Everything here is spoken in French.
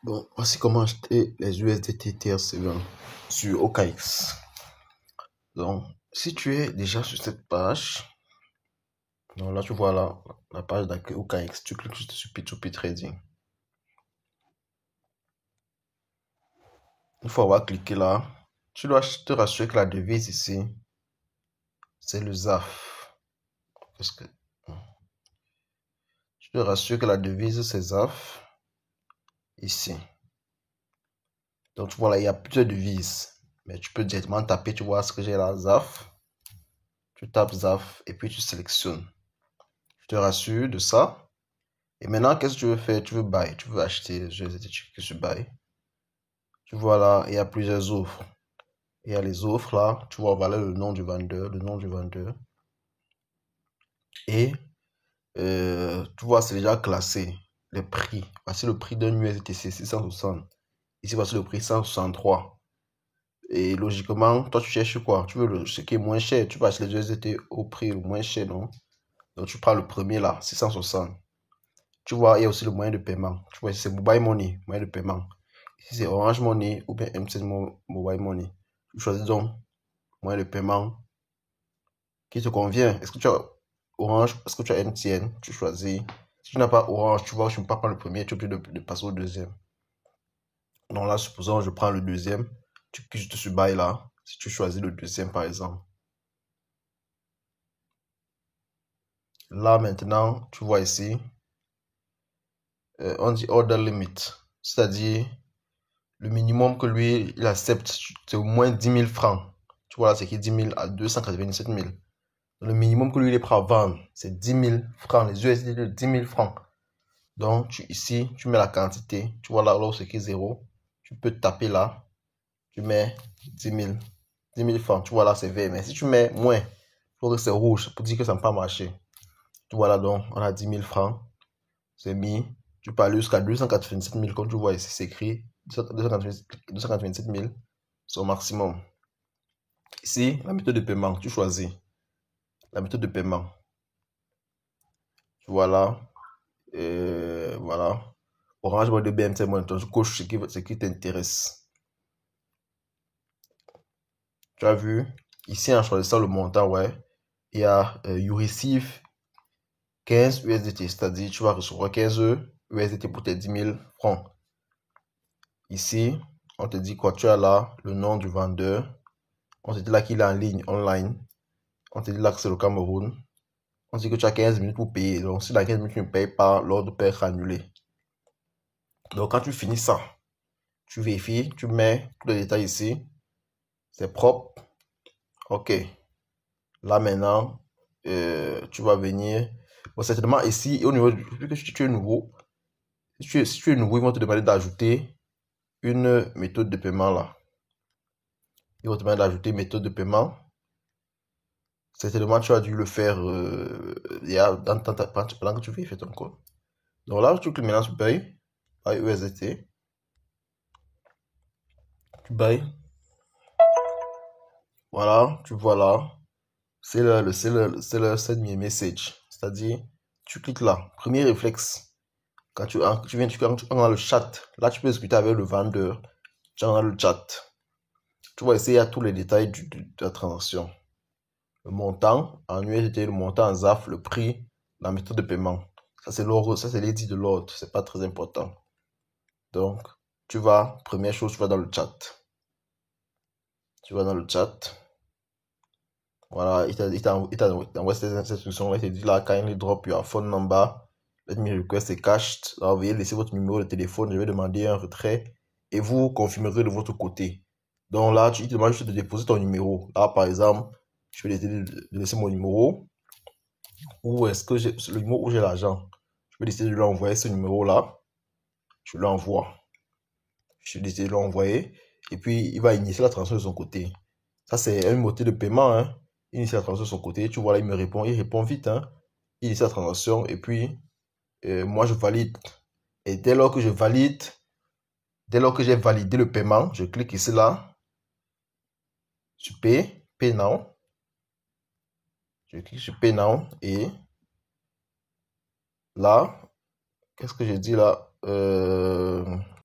Bon, voici comment acheter les USDT TRC20 sur OKX. Donc, si tu es déjà sur cette page, donc là tu vois la page d'accueil OKX, tu cliques juste sur P2P Trading. Une fois avoir cliqué là, tu dois te rassurer que la devise ici, c'est le ZAF. Parce que tu te rassures que la devise c'est ZAF ici. Donc tu vois là, il y a plusieurs devises. Mais tu peux directement taper, tu vois ce que j'ai là, ZAF. Tu tapes ZAF et puis tu sélectionnes. Je te rassure de ça. Et maintenant, qu'est-ce que tu veux faire? Tu veux buy, tu veux acheter les USDT, tu cliques sur buy. Tu vois là, il y a plusieurs offres. Il y a les offres là, tu vois, voilà le nom du vendeur, le nom du vendeur. Et tu vois, c'est déjà classé. Les prix. Voici le prix d'un USDT, c'est 660. Ici, voici le prix 163. Et logiquement, toi, tu cherches quoi? Tu veux ce qui est moins cher. Tu vas acheter les USDT au prix le moins cher, non? Donc, tu prends le premier là, 660. Tu vois, il y a aussi le moyen de paiement. Tu vois, c'est Mobile Money, moyen de paiement. Ici, c'est Orange Money ou bien MTN Mobile Money. Tu choisis donc moyen de paiement qui te convient. Est-ce que tu as Orange? Est-ce que tu as MTN? Tu choisis. Si tu n'as pas Orange, tu vois, je ne peux pas prendre le premier, tu es obligé de passer au deuxième. Donc là, supposons je prends le deuxième. Tu cliques juste sur Buy là. Si tu choisis le deuxième, par exemple. Là, maintenant, tu vois ici, on dit Order Limit. C'est-à-dire, le minimum que lui, il accepte, c'est au moins 10 000 francs. Tu vois là, c'est écrit 10 000 à 297 000. Le minimum que lui, il est prêt à vendre, c'est 10 000 francs. Les USD de 10 000 francs. Donc, ici, tu mets la quantité. Tu vois là, là où c'est écrit 0. Tu peux taper là. Tu mets 10 000. 10 000 francs. Tu vois là, c'est vert. Mais si tu mets moins, il faut que c'est rouge pour dire que ça n'a pas marché. Tu vois là, donc, on a 10 000 francs. C'est mis. Tu peux aller jusqu'à 287 000. Comme tu vois ici, c'est écrit 287 000. C'est au maximum. Ici, la méthode de paiement. Tu choisis la méthode de paiement. Tu vois là. Voilà. Orange Money, BMT Money. Tu coches ce qui t'intéresse. Tu as vu, ici en choisissant le montant, ouais, il y a you receive 15 USDT, c'est-à-dire tu vas recevoir 15 USDT pour tes 10 000 francs. Ici, on te dit quoi? Tu as là le nom du vendeur. On te dit là qu'il est en ligne, online. On te dit là que c'est le Cameroun. On te dit que tu as 15 minutes pour payer. Donc, si dans 15 minutes tu ne payes pas, l'ordre peut être annulé. Donc, quand tu finis ça, tu vérifies, tu mets tous les détails ici. C'est propre. OK. Là maintenant, tu vas venir. Bon, certainement ici, au niveau, vu que tu es nouveau, si tu es nouveau, ils vont te demander d'ajouter une méthode de paiement là. Ils vont te demander d'ajouter une méthode de paiement. Certainement, tu as dû le faire pendant que tu vérifies ton code. Donc là, tu cliques maintenant sur Buy, Buy USDT. Tu Buy. Voilà, tu vois là. C'est le send me message. C'est-à-dire, tu cliques là. Premier réflexe. Quand tu viens, quand tu dans le chat, là, tu peux discuter avec le vendeur. Tu as dans le chat. Tu vas essayer à tous les détails de la transaction. Le montant en USDT, le montant en ZAF, le prix, la méthode de paiement. Ça, c'est l'ordre, ça, c'est l'édit de l'ordre. C'est pas très important. Donc, tu vas, première chose, tu vas dans le chat. Tu vas dans le chat. Voilà, il t'a envoyé cette instruction. Il te dit là, kindly drop your phone number. Let me request a cash. Là, veuillez laisser votre numéro de téléphone. Je vais demander un retrait. Et vous confirmerez de votre côté. Donc là, il te demande juste de déposer ton numéro. Là, par exemple, je vais décider de laisser mon numéro. Ou est-ce que j'ai le numéro où j'ai l'argent? Je vais décider de lui envoyer ce numéro-là. Je l'envoie. Je vais décider de l'envoyer. Et puis, il va initier la transaction de son côté. Ça, c'est un motif de paiement. Hein. Il initie la transaction de son côté. Tu vois là, il me répond. Il répond vite. Hein. Il initie la transaction. Et puis, moi, je valide. Et dès lors que je valide, dès lors que j'ai validé le paiement, je clique ici là. Sur Pay. Pay Now. Je clique sur Pay Now. Et là, qu'est-ce que j'ai dit là?